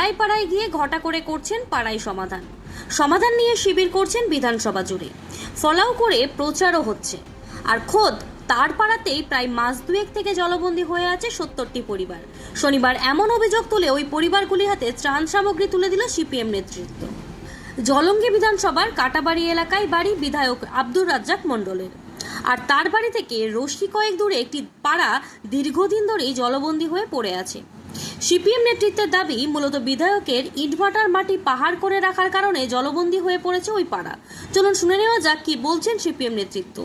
পাড়ায় পাড়ায় গিয়ে ঘটা করে করছেন পাড়ায় সমাধান নিয়ে শিবির করছেন বিধানসভা জুড়ে, ফলাও করে প্রচারও হচ্ছে। আর খোদ তার পাড়াতেই প্রায় মাস দুয়েক থেকে জলবন্দী হয়ে আছে 70টি পরিবার। শনিবার এমন অভিযোগ তুলে ওই পরিবারগুলির হাতে ত্রাণ সামগ্রী তুলে দিল সিপিএম নেতৃত্ব। জলঙ্গি বিধানসভার কাটাবাড়ি এলাকায় বাড়ি বিধায়ক আব্দুর রাজ্জাক মণ্ডলের। আর তার বাড়ি থেকে রশি কয়েক দূরে একটি পাড়া দীর্ঘদিন ধরেই জলবন্দী হয়ে পড়ে আছে। সিপিএম নেতৃত্বের দাবি, মূলত বিধায়কের ইটভাটার মাটি পাহাড় করে রাখার কারণে জলবন্দী হয়ে পড়েছে ওই পাড়া। চলুন শুনে নেওয়া যাক কি বলছেন সিপিএম নেতৃত্ব।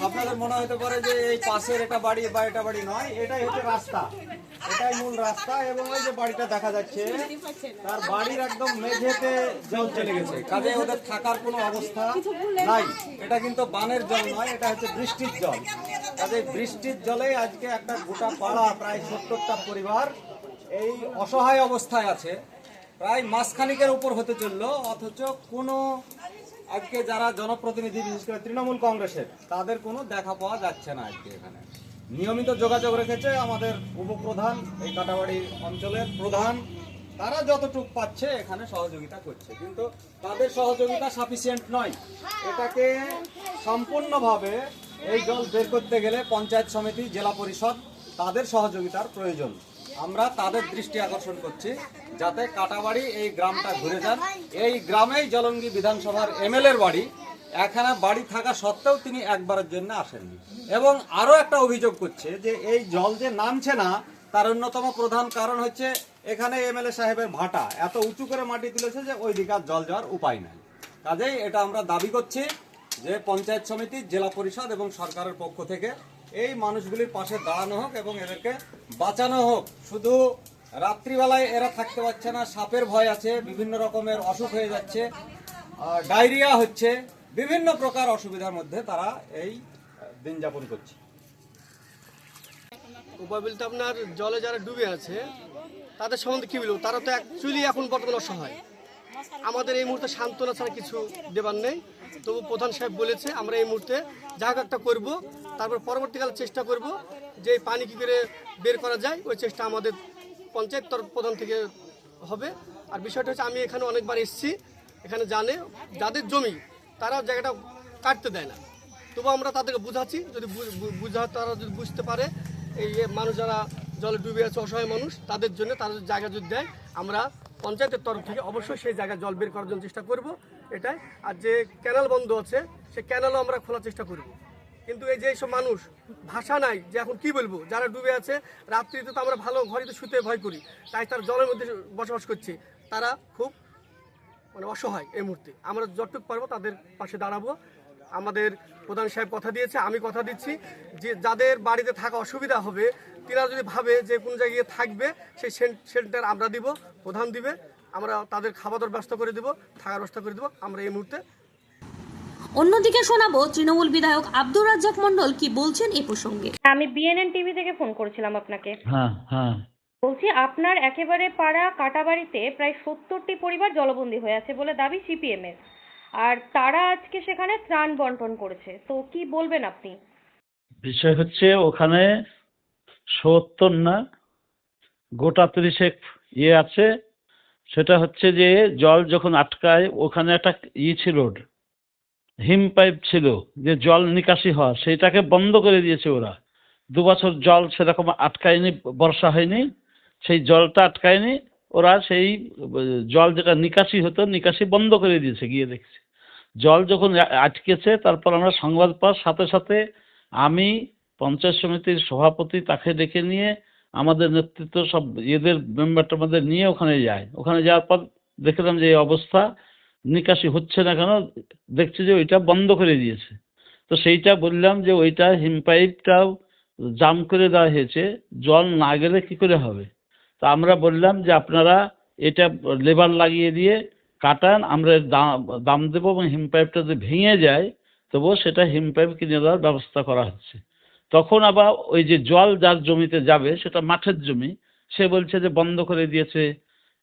আপনাদের মনে হতে পারে যে এই পাশের এটা বাড়ি বা এটা বাড়ি নয়, এটাই হচ্ছে রাস্তা, এটাই মূল রাস্তা। এবং ওই যে বাড়িটা দেখা যাচ্ছে তার বাড়ির একদম মেঝেতে জল চলে গেছে, কাজে ওদের থাকার কোনো অবস্থা নাই। এটা কিন্তু বানের জল নয়, এটা হচ্ছে বৃষ্টির জল। কাজে বৃষ্টির জলে আজকে একটা গোটা পাড়া প্রায় 70টা পরিবার এই অসহায় অবস্থায় আছে। প্রায় মাসখানিকের উপর হতে চললো, অথচ কোনো আজকে যারা জনপ্রতিনিধি, বিশেষ করে তৃণমূল কংগ্রেসের, তাদের কোনো দেখা পাওয়া যাচ্ছে না। আজকে এখানে নিয়মিত যোগাযোগ রেখেছে আমাদের উপপ্রধান, এই কাটাবাড়ি অঞ্চলের প্রধান, তারা যতটুকু পাচ্ছে এখানে সহযোগিতা করছে, কিন্তু তাদের সহযোগিতা সাফিসিয়েন্ট নয়। এটাকে সম্পূর্ণভাবে এই জল বের করতে গেলে পঞ্চায়েত সমিতি, জেলা পরিষদ, তাদের সহযোগিতার প্রয়োজন। আমরা তাদের দৃষ্টি আকর্ষণ করছি যাতে কাটাবাড়ি এই গ্রামটা ঘুরে যান। এই গ্রামেই জলঙ্গি বিধানসভার এমএলএর বাড়ি, এখানে বাড়ি থাকা সত্ত্বেও তিনি একবারের জন্য আসেননি। এবং আরও একটা অভিযোগ করছে যে এই জল যে নামছে না, তার অন্যতম প্রধান কারণ হচ্ছে এখানে এমএলএ সাহেবের ভাটা এত উঁচু করে মাটি তুলেছে যে ওই দিকে আর জল যাওয়ার উপায় নাই। কাজেই এটা আমরা দাবি করছি যে পঞ্চায়েত সমিতি, জেলা পরিষদ এবং সরকারের পক্ষ থেকে এই মানুষগুলির পাশে দাঁড়ানো হোক এবং এদেরকে বাঁচানো হোক। শুধু রাত্রিবেলায় এরা থাকতে পারছে না, সাপের ভয় আছে, বিভিন্ন রকমের অসুখ হয়ে যাচ্ছে, ডায়রিয়া হচ্ছে, বিভিন্ন প্রকার অসুবিধার মধ্যে তারা এই দিন যাপন করছে। উপাবিলটা আপনার জলে যারা ডুবে আছে তাদের সম্বন্ধে কী বলবো, তারা তো অ্যাকচুয়ালি এখন বর্তমানে অসহায়। আমাদের এই মুহূর্তে সান্ত্বনা ছাড়া কিছু দেবার নেই। তবু প্রধান সাহেব বলেছে আমরা এই মুহূর্তে যা একটা করব, তারপর পরবর্তীকালে চেষ্টা করব যে এই পানি কী করে বের করা যায়, ওই চেষ্টা আমাদের পঞ্চায়েত তরফ প্রধান থেকে হবে। আর বিষয়টা হচ্ছে, আমি এখানে অনেকবার এসেছি, এখানে জানে যাদের জমি তারা জায়গাটা কাটতে দেয় না, তবু আমরা তাদেরকে বুঝাচ্ছি, যদি তারা যদি বুঝতে পারে এই মানুষ যারা জলে ডুবে আছে, অসহায় মানুষ, তাদের জন্য তাদের জায়গা যদি দেয়, আমরা পঞ্চায়েতের তরফ থেকে অবশ্যই সেই জায়গায় জল বের করার জন্য চেষ্টা করব এটাই। আর যে ক্যানাল বন্ধ আছে সেই ক্যানালও আমরা খোলার চেষ্টা করব। কিন্তু এই যে সব মানুষ ভাষা নাই, যে এখন কি বলবো, যারা ডুবে আছে, রাত্রিতে তো আমরা ভালো ঘরেতে শুতে ভয় করি, তাই তারা জলের মধ্যে বসবাস করছে, তারা খুব অসহায়। এই মুহূর্তে আমরা যতটুকু পারবো তাদের পাশে দাঁড়াবো। আমাদের প্রধান সাহেব কথা দিয়েছে, আমি কথা দিচ্ছি যে যাদের বাড়িতে থাকা অসুবিধা হবে, তারা যদি ভাবে যে কোন জায়গায় থাকবে, সেই শেল্টার আমরা দিব, প্রধান দিবে, আমরা তাদের খাবার দাবার ব্যবস্থা করে দেব, থাকার ব্যবস্থা করে দেবো আমরা এই মুহূর্তে। অন্যদিকে শোনাবো তৃণমূল বিধায়ক আব্দুর রাজ্জাক মণ্ডল কি বলছেন এই প্রসঙ্গে। আমি বিএনএন টিভি থেকে ফোন করেছিলাম আপনাকে। হ্যাঁ বলছি, আপনার একেবারে পাড়া কাটাবাড়িতে প্রায় 70টি পরিবার জলবন্দী হয়ে আছে বলে দাবি সিপিএম এর, আর তারা আজকে সেখানে ত্রাণ বন্টন করেছে, তো কি বলবেন আপনি? বিষয় হচ্ছে ওখানে 70 না, গোটা 30 আছে। সেটা হচ্ছে যে জল যখন আটকায়, ওখানে একটা ছিল, হিম পাইপ ছিল যে জল নিকাশি হওয়ার, সেইটাকে বন্ধ করে দিয়েছে ওরা। 2 বছর জল সেরকম আটকায়নি, বর্ষা হয়নি, সেই জলটা আটকায়নি। ওরা সেই জল যেটা নিকাশি হতো, নিকাশি বন্ধ করে দিয়েছে। গিয়ে দেখছি জল যখন আটকেছে, তারপর আমরা সংবাদ পাওয়ার সাথে সাথে আমি পঞ্চায়েত সমিতির সভাপতি, তাকে ডেকে নিয়ে আমাদের নেতৃত্ব সব এদের মেম্বারটার মধ্যে নিয়ে ওখানে যাই। ওখানে যাওয়ার পর দেখলাম যে এই অবস্থা, নিকাশি হচ্ছে না কেন, দেখছি যে ওইটা বন্ধ করে দিয়েছে। তো সেইটা বললাম যে ওইটা হিম পাইপটাও জাম করে দেওয়া হয়েছে, জল না গেলে কি করে হবে। তো আমরা বললাম যে আপনারা এটা লেবার লাগিয়ে দিয়ে কাটান, আমরা দাম দেবো, এবং হিম পাইপটা যদি ভেঙে যায় তবুও সেটা হিম পাইপ কিনে দেওয়ার ব্যবস্থা করা হচ্ছে। তখন আবার ওই যে জল যার জমিতে যাবে, সেটা মাঠের জমি, সে বলছে যে বন্ধ করে দিয়েছে,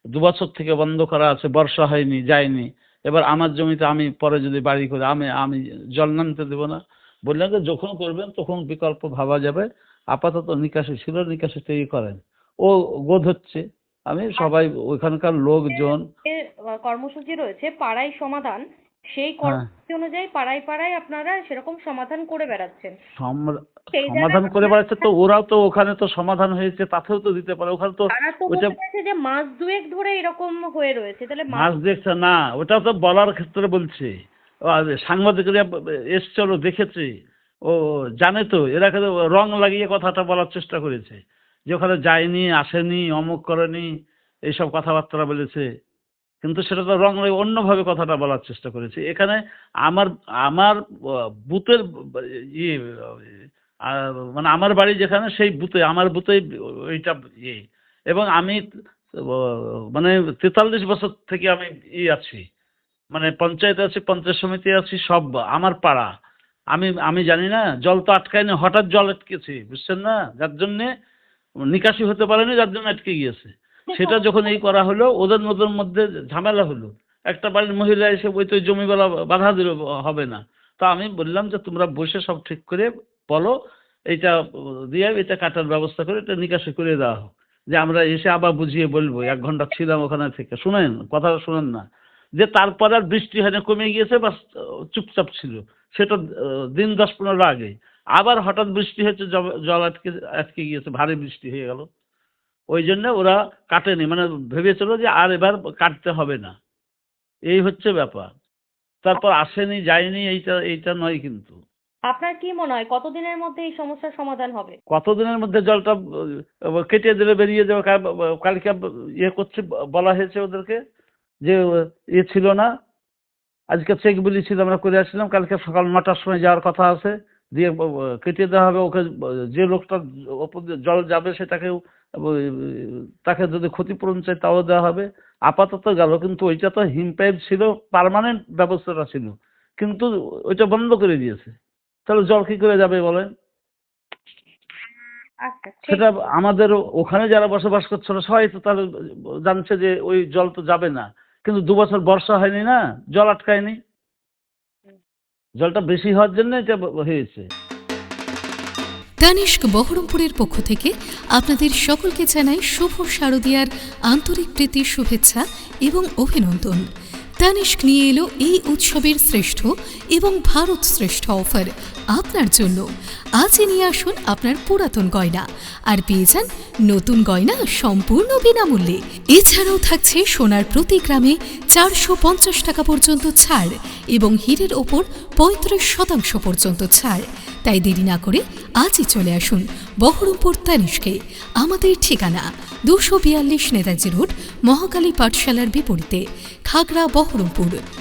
2 বছর থেকে বন্ধ করা আছে, বর্ষা হয়নি, যায়নি। এবার আমার জমিতে আমি পরে যদি বাড়ি করে আমি জল নামতে দেবো না। বললাম যে যখন করবেন তখন বিকল্প ভাবা যাবে, আপাতত নিকাশি ছিল, নিকাশি তৈরি করেন। ও গোদ হচ্ছে, আমি সবাই ওইখানকার লোকজন কর্মসূচি রয়েছে পাড়ায় সমাধান, সেই হ্যাঁ। কর্মসূচি অনুযায়ী পাড়ায় পাড়ায় আপনারা সেরকম সমাধান করে বেড়াচ্ছেন। সেই সমাধান জায়গায় করে বেড়াচ্ছে, তো ওরাও তো ওখানে তো সমাধান হয়েছে, তাতেও তো দিতে পারে। ওখানে তো তারা তো ওইটা বলতে চাইছে যে মাস দুয়েক ধরে এরকম হয়ে রয়েছে, তাহলে মাছ দেখছে না, ওটা তো বলার ক্ষেত্রে বলছে। সাংবাদিকরা এসছিল, দেখেছে, ও জানে তো, এরা কিন্তু রং লাগিয়ে কথাটা বলার চেষ্টা করেছে যে ওখানে যায়নি, আসেনি, অমুক করেনি, এইসব কথাবার্তা বলেছে। কিন্তু সেটা তো রং লাগিয়ে অন্যভাবে কথাটা বলার চেষ্টা করেছে। এখানে আমার আমার বুথের ইয়ে মানে আমার বাড়ি যেখানে, সেই বুথে, আমার বুথে ওইটা ইয়ে, এবং আমি মানে 43 বছর থেকে আমি আছি, মানে পঞ্চায়েত আছি, পঞ্চায়েত সমিতি আছি, সব আমার পাড়া। আমি জানি না, জল তো আটকায়নি, হঠাৎ জল আটকেছে, বুঝছেন না, যার জন্যে নিকাশি হতে পারেনি, যার জন্য আটকে গিয়েছে। সেটা যখন এই করা হলো, ওদের মধ্যে ঝামেলা হলো। একটা বাড়ির মহিলা এসে ওই তো জমিগুলো বাধা দিল, হবে না। তো আমি বললাম যে তোমরা বসে সব ঠিক করে বলো, এইটা দিয়ে এটা কাটার ব্যবস্থা করে এটা নিকাশি করে দেওয়া হোক, যে আমরা এসে আবার বুঝিয়ে বলবো। 1 ঘন্টা ছিলাম ওখানে থেকে, শুনেন কথাটা, শুনেন না, যে তারপর আর বৃষ্টি হয়নি, কমে গিয়েছে, বা চুপচাপ ছিল, সেটা দিন 10-15 আগে। আবার হঠাৎ বৃষ্টি হচ্ছে, জল আটকে গিয়েছে, ভারী বৃষ্টি হয়ে গেল। ওই জন্য ওরা কাটেনি, মানে ভেবেছিল যে আর এবার কাটতে হবে না, এই হচ্ছে ব্যাপার। তারপর আসেনি, যায়নি, এইটা নয়। কিন্তু আপনার কি মনে হয় কতদিনের মধ্যে এই সমস্যার সমাধান হবে? কতদিনের মধ্যে জলটা কেটে দিলে বেরিয়ে যাবে। কালকে ইয়ে করছে, বলা হয়েছে ওদেরকে যে ছিল না, আজকে চেক বলেছিল, আমরা করে আসছিলাম, কালকে সকাল 9টার সময় যাওয়ার কথা আছে, দিয়ে কেটে দেওয়া হবে। ওকে যে লোকটা ওপর দিয়ে জল যাবে তাকে যদি ক্ষতিপূরণ চাই তাও দেওয়া হবে। আপাতত গেল, কিন্তু ওইটা তো হিম পাইপ ছিল, পার্মানেন্ট ব্যবস্থাটা ছিল, কিন্তু ওইটা বন্ধ করে দিয়েছে। তাহলে জল কি করে যাবে বলেন? আচ্ছা, ঠিক সেটা আমাদের ওখানে যারা বসবাস করছিল সবাই তো তাহলে জানছে যে ওই জল তো যাবে না, কিন্তু 2 বছর বর্ষা হয়নি না, জল আটকায়নি, জলটা বেশি হওয়ার জন্য এটা হয়েছে। তানিস্ক বহরমপুরের পক্ষ থেকে আপনাদের সকলকে জানাই শুভ শারদীয়ার আন্তরিক প্রীতি, শুভেচ্ছা এবং অভিনন্দন। তানিস্ক নিয়ে এলো এই উৎসবের শ্রেষ্ঠ এবং ভারত শ্রেষ্ঠ অফার আপনার জন্য। আজই নিয়ে আসুন আপনার পুরাতন গয়না, আর পেয়ে যান নতুন গয়না সম্পূর্ণ বিনামূল্যে। এছাড়াও থাকছে সোনার প্রতি গ্রামে 450 টাকা পর্যন্ত ছাড় এবং হীরের ওপর 35% পর্যন্ত ছাড়। তাই দেরি না করে আজই চলে আসুন বহরমপুর তানিস্কে। আমাদের ঠিকানা 242 নেতাজি রোড, মহাকালী পাঠশালার বিপরীতে, খাগড়া, বহরমপুর।